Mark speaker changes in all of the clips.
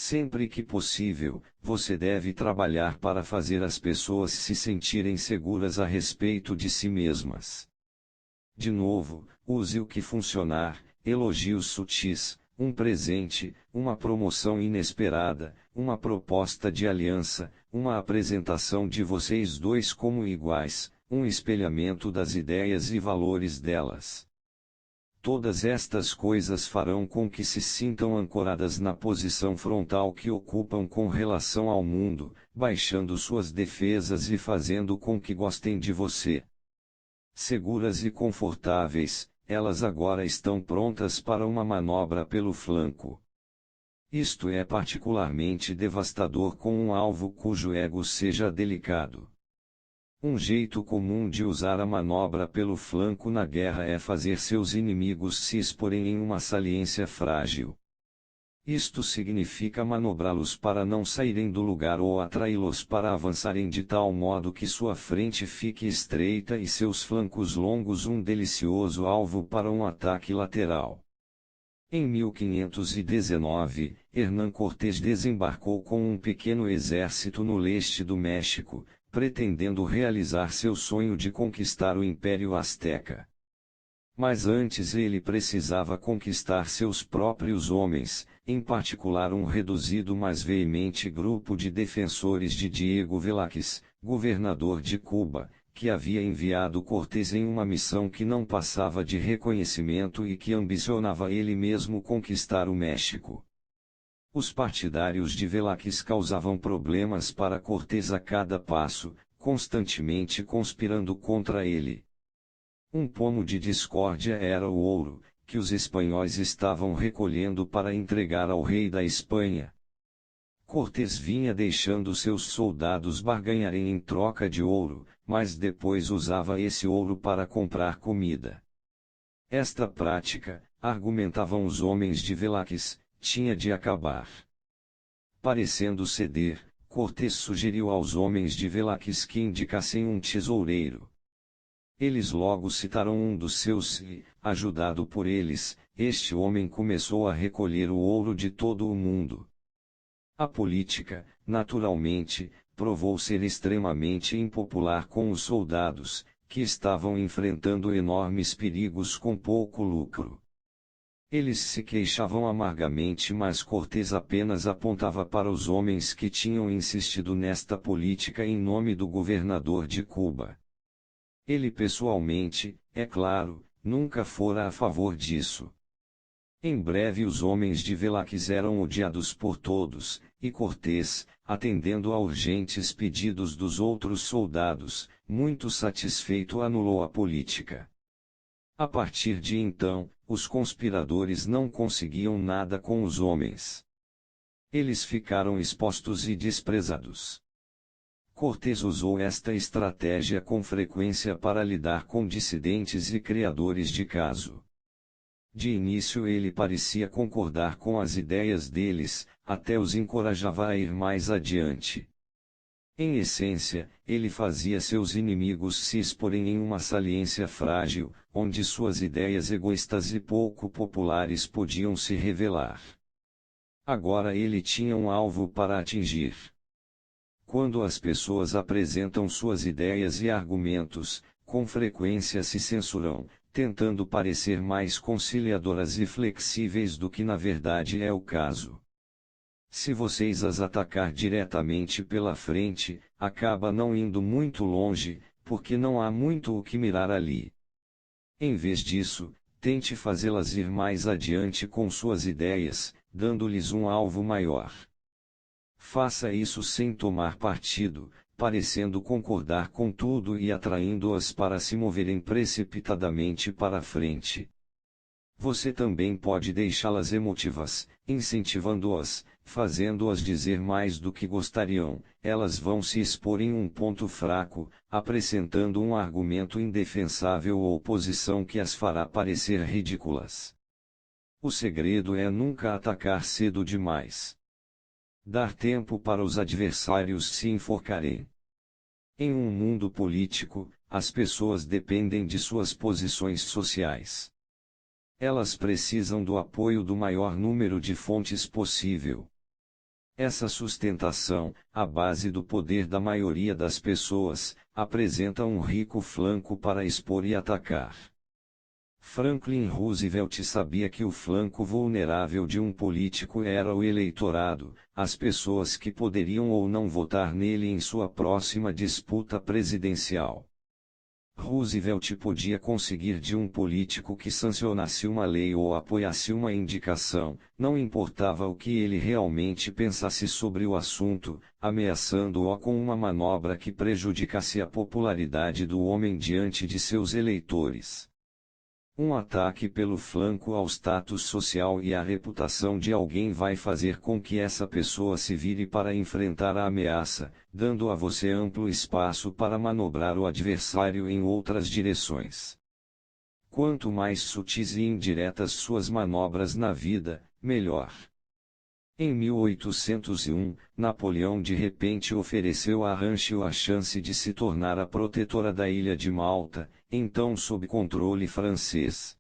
Speaker 1: Sempre que possível, você deve trabalhar para fazer as pessoas se sentirem seguras a respeito de si mesmas. De novo, use o que funcionar: elogios sutis, um presente, uma promoção inesperada, uma proposta de aliança, uma apresentação de vocês dois como iguais, um espelhamento das ideias e valores delas. Todas estas coisas farão com que se sintam ancoradas na posição frontal que ocupam com relação ao mundo, baixando suas defesas e fazendo com que gostem de você. Seguras e confortáveis, elas agora estão prontas para uma manobra pelo flanco. Isto é particularmente devastador com um alvo cujo ego seja delicado. Um jeito comum de usar a manobra pelo flanco na guerra é fazer seus inimigos se exporem em uma saliência frágil. Isto significa manobrá-los para não saírem do lugar ou atraí-los para avançarem de tal modo que sua frente fique estreita e seus flancos longos, um delicioso alvo para um ataque lateral. Em 1519, Hernán Cortés desembarcou com um pequeno exército no leste do México, pretendendo realizar seu sonho de conquistar o Império Azteca. Mas antes ele precisava conquistar seus próprios homens, em particular um reduzido mas veemente grupo de defensores de Diego Velázquez, governador de Cuba, que havia enviado Cortés em uma missão que não passava de reconhecimento e que ambicionava ele mesmo conquistar o México. Os partidários de Velázquez causavam problemas para Cortés a cada passo, constantemente conspirando contra ele. Um pomo de discórdia era o ouro, que os espanhóis estavam recolhendo para entregar ao rei da Espanha. Cortés vinha deixando seus soldados barganharem em troca de ouro, mas depois usava esse ouro para comprar comida. Esta prática, argumentavam os homens de Velázquez, tinha de acabar. Parecendo ceder, Cortés sugeriu aos homens de Velázquez que indicassem um tesoureiro. Eles logo citaram um dos seus e, ajudado por eles, este homem começou a recolher o ouro de todo o mundo. A política, naturalmente, provou ser extremamente impopular com os soldados, que estavam enfrentando enormes perigos com pouco lucro. Eles se queixavam amargamente, mas Cortés apenas apontava para os homens que tinham insistido nesta política em nome do governador de Cuba. Ele pessoalmente, é claro, nunca fora a favor disso. Em breve os homens de Velázquez eram odiados por todos, e Cortés, atendendo a urgentes pedidos dos outros soldados, muito satisfeito anulou a política. A partir de então, os conspiradores não conseguiam nada com os homens. Eles ficaram expostos e desprezados. Cortés usou esta estratégia com frequência para lidar com dissidentes e criadores de caso. De início ele parecia concordar com as ideias deles, até os encorajava a ir mais adiante. Em essência, ele fazia seus inimigos se exporem em uma saliência frágil, onde suas ideias egoístas e pouco populares podiam se revelar. Agora ele tinha um alvo para atingir. Quando as pessoas apresentam suas ideias e argumentos, com frequência se censuram, tentando parecer mais conciliadoras e flexíveis do que na verdade é o caso. Se vocês as atacar diretamente pela frente, acaba não indo muito longe, porque não há muito o que mirar ali. Em vez disso, tente fazê-las ir mais adiante com suas ideias, dando-lhes um alvo maior. Faça isso sem tomar partido, parecendo concordar com tudo e atraindo-as para se moverem precipitadamente para a frente. Você também pode deixá-las emotivas, incentivando-as, fazendo-as dizer mais do que gostariam. Elas vão se expor em um ponto fraco, apresentando um argumento indefensável ou posição que as fará parecer ridículas. O segredo é nunca atacar cedo demais. Dar tempo para os adversários se enforcarem. Em um mundo político, as pessoas dependem de suas posições sociais. Elas precisam do apoio do maior número de fontes possível. Essa sustentação, a base do poder da maioria das pessoas, apresenta um rico flanco para expor e atacar. Franklin Roosevelt sabia que o flanco vulnerável de um político era o eleitorado, as pessoas que poderiam ou não votar nele em sua próxima disputa presidencial. Roosevelt podia conseguir de um político que sancionasse uma lei ou apoiasse uma indicação, não importava o que ele realmente pensasse sobre o assunto, ameaçando-o com uma manobra que prejudicasse a popularidade do homem diante de seus eleitores. Um ataque pelo flanco ao status social e à reputação de alguém vai fazer com que essa pessoa se vire para enfrentar a ameaça, dando a você amplo espaço para manobrar o adversário em outras direções. Quanto mais sutis e indiretas suas manobras na vida, melhor. Em 1801, Napoleão de repente ofereceu a Rancho a chance de se tornar a protetora da ilha de Malta, então sob controle francês.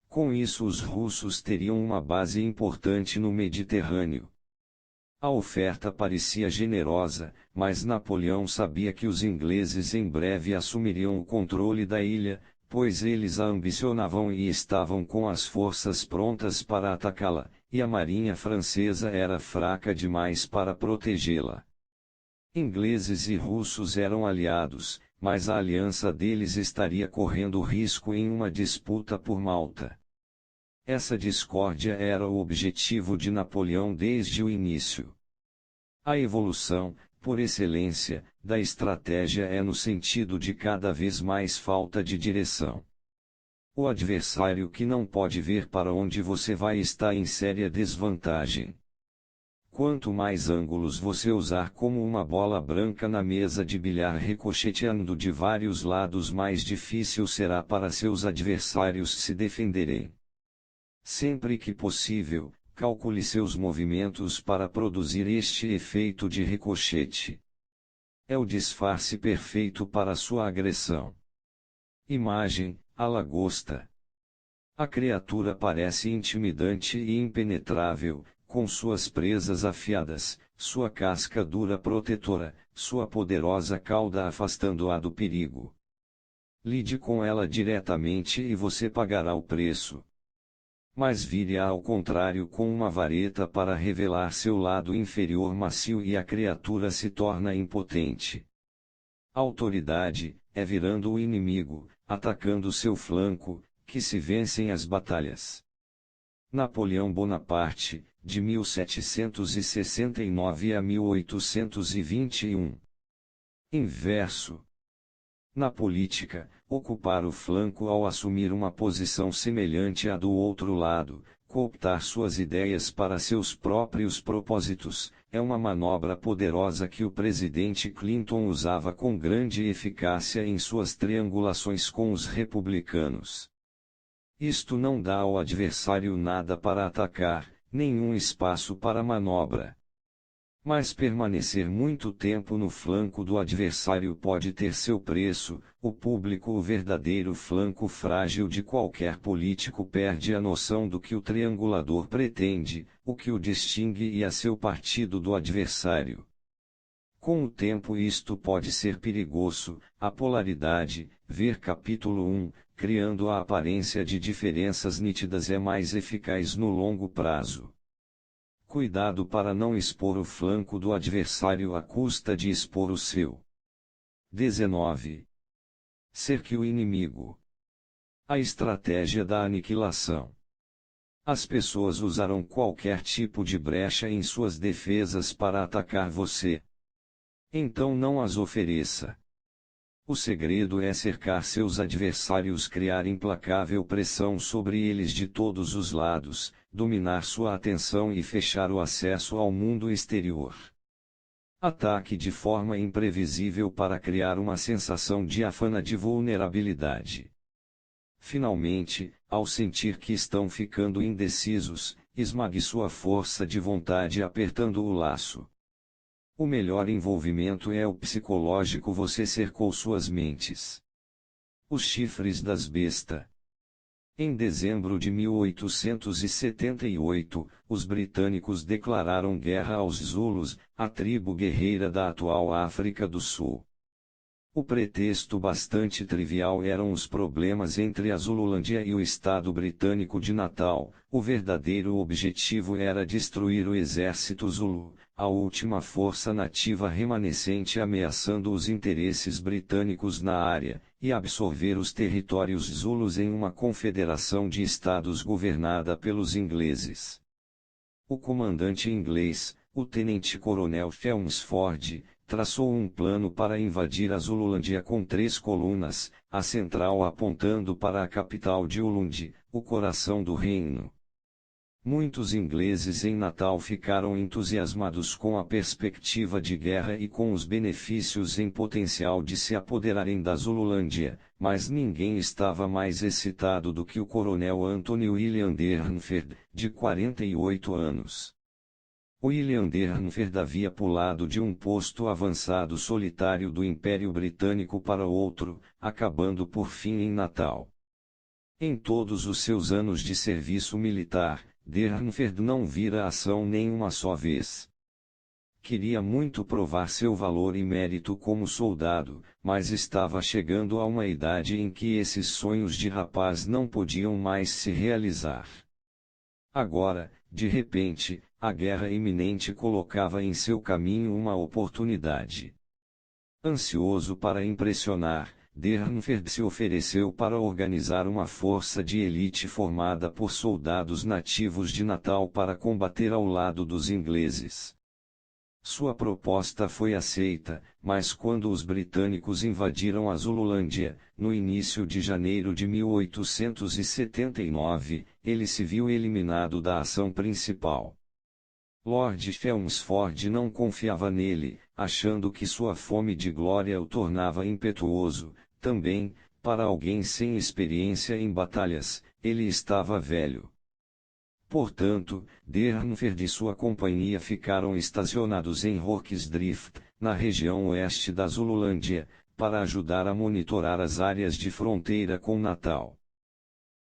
Speaker 1: Com isso os russos teriam uma base importante no Mediterrâneo. A oferta parecia generosa, mas Napoleão sabia que os ingleses em breve assumiriam o controle da ilha, pois eles a ambicionavam e estavam com as forças prontas para atacá-la, e a marinha francesa era fraca demais para protegê-la. Ingleses e russos eram aliados, mas a aliança deles estaria correndo risco em uma disputa por Malta. Essa discórdia era o objetivo de Napoleão desde o início. A evolução, por excelência, da estratégia é no sentido de cada vez mais falta de direção. O adversário que não pode ver para onde você vai está em séria desvantagem. Quanto mais ângulos você usar como uma bola branca na mesa de bilhar ricocheteando de vários lados, mais difícil será para seus adversários se defenderem. Sempre que possível, calcule seus movimentos para produzir este efeito de ricochete. É o disfarce perfeito para sua agressão. Imagem: a lagosta. A criatura parece intimidante e impenetrável, com suas presas afiadas, sua casca dura protetora, sua poderosa cauda afastando-a do perigo. Lide com ela diretamente e você pagará o preço. Mas vire-a ao contrário com uma vareta para revelar seu lado inferior macio e a criatura se torna impotente. Autoridade é virando o inimigo, atacando seu flanco, que se vencem as batalhas. Napoleão Bonaparte, de 1769 a 1821. Inverso. Na política, ocupar o flanco ao assumir uma posição semelhante à do outro lado, cooptar suas ideias para seus próprios propósitos, é uma manobra poderosa que o presidente Clinton usava com grande eficácia em suas triangulações com os republicanos. Isto não dá ao adversário nada para atacar, nenhum espaço para manobra. Mas permanecer muito tempo no flanco do adversário pode ter seu preço. O público, o verdadeiro flanco frágil de qualquer político, perde a noção do que o triangulador pretende, o que o distingue e a seu partido do adversário. Com o tempo isto pode ser perigoso. A polaridade, ver capítulo 1, criando a aparência de diferenças nítidas, é mais eficaz no longo prazo. Cuidado para não expor o flanco do adversário à custa de expor o seu. 19. Cerque o inimigo. A estratégia da aniquilação. As pessoas usarão qualquer tipo de brecha em suas defesas para atacar você. Então não as ofereça. O segredo é cercar seus adversários, criar implacável pressão sobre eles de todos os lados, dominar sua atenção e fechar o acesso ao mundo exterior. Ataque de forma imprevisível para criar uma sensação diáfana de vulnerabilidade. Finalmente, ao sentir que estão ficando indecisos, esmague sua força de vontade apertando o laço. O melhor envolvimento é o psicológico. Você cercou suas mentes. Os chifres das bestas. Em dezembro de 1878, os britânicos declararam guerra aos Zulus, a tribo guerreira da atual África do Sul. O pretexto bastante trivial eram os problemas entre a Zululândia e o Estado britânico de Natal. O verdadeiro objetivo era destruir o exército Zulu, a última força nativa remanescente ameaçando os interesses britânicos na área, e absorver os territórios Zulus em uma confederação de estados governada pelos ingleses. O comandante inglês, o tenente-coronel Chelmsford, traçou um plano para invadir a Zululândia com 3 colunas, a central apontando para a capital de Ulundi, o coração do reino. Muitos ingleses em Natal ficaram entusiasmados com a perspectiva de guerra e com os benefícios em potencial de se apoderarem da Zululândia, mas ninguém estava mais excitado do que o coronel Anthony William Durnford, de 48 anos. William Durnford havia pulado de um posto avançado solitário do Império Britânico para outro, acabando por fim em Natal. Em todos os seus anos de serviço militar, Durnford não vira ação nem uma só vez. Queria muito provar seu valor e mérito como soldado, mas estava chegando a uma idade em que esses sonhos de rapaz não podiam mais se realizar. Agora, de repente, a guerra iminente colocava em seu caminho uma oportunidade. Ansioso para impressionar, Durnford se ofereceu para organizar uma força de elite formada por soldados nativos de Natal para combater ao lado dos ingleses. Sua proposta foi aceita, mas quando os britânicos invadiram a Zululândia, no início de janeiro de 1879, ele se viu eliminado da ação principal. Lord Chelmsford não confiava nele, achando que sua fome de glória o tornava impetuoso. Também, para alguém sem experiência em batalhas, ele estava velho. Portanto, Durnford e sua companhia ficaram estacionados em Hawksdrift, na região oeste da Zululândia, para ajudar a monitorar as áreas de fronteira com Natal.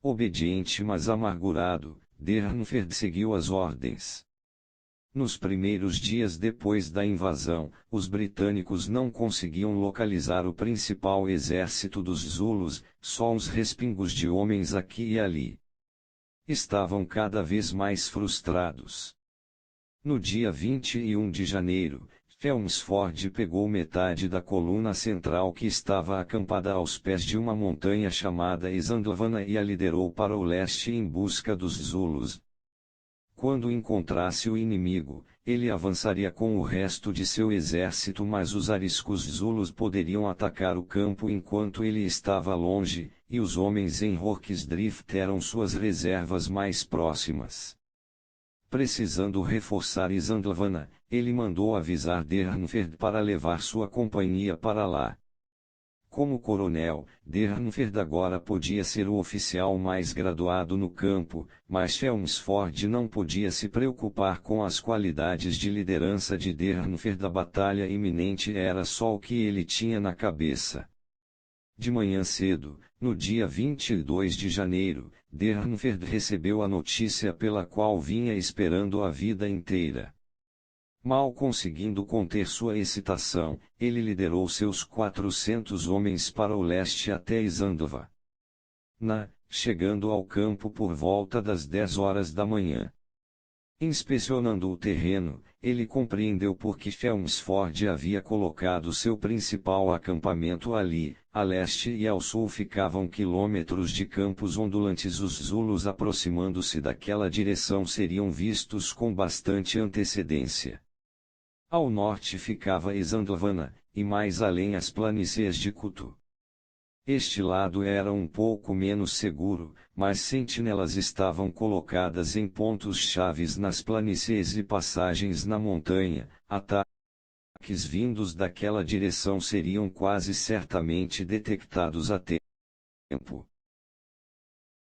Speaker 1: Obediente mas amargurado, Durnford seguiu as ordens. Nos primeiros dias depois da invasão, os britânicos não conseguiam localizar o principal exército dos Zulus, só uns respingos de homens aqui e ali. Estavam cada vez mais frustrados. No dia 21 de janeiro, Chelmsford pegou metade da coluna central que estava acampada aos pés de uma montanha chamada Isandlwana e a liderou para o leste em busca dos Zulus. Quando encontrasse o inimigo, ele avançaria com o resto de seu exército, mas os ariscos Zulus poderiam atacar o campo enquanto ele estava longe, e os homens em Hawksdrift eram suas reservas mais próximas. Precisando reforçar Isandlwana, ele mandou avisar Durnford para levar sua companhia para lá. Como coronel, Durnford agora podia ser o oficial mais graduado no campo, mas Chelmsford não podia se preocupar com as qualidades de liderança de Durnford. A batalha iminente era só o que ele tinha na cabeça. De manhã cedo, no dia 22 de janeiro, Durnford recebeu a notícia pela qual vinha esperando a vida inteira. Mal conseguindo conter sua excitação, ele liderou seus 400 homens para o leste até Isandlwana. Chegando ao campo por volta das 10 horas da manhã. Inspecionando o terreno, ele compreendeu por que Chelmsford havia colocado seu principal acampamento ali. A leste e ao sul ficavam quilômetros de campos ondulantes. Os Zulus aproximando-se daquela direção seriam vistos com bastante antecedência. Ao norte ficava Isandlwana, e mais além as planícies de Kutu. Este lado era um pouco menos seguro, mas sentinelas estavam colocadas em pontos chaves nas planícies e passagens na montanha. Ataques vindos daquela direção seriam quase certamente detectados a tempo.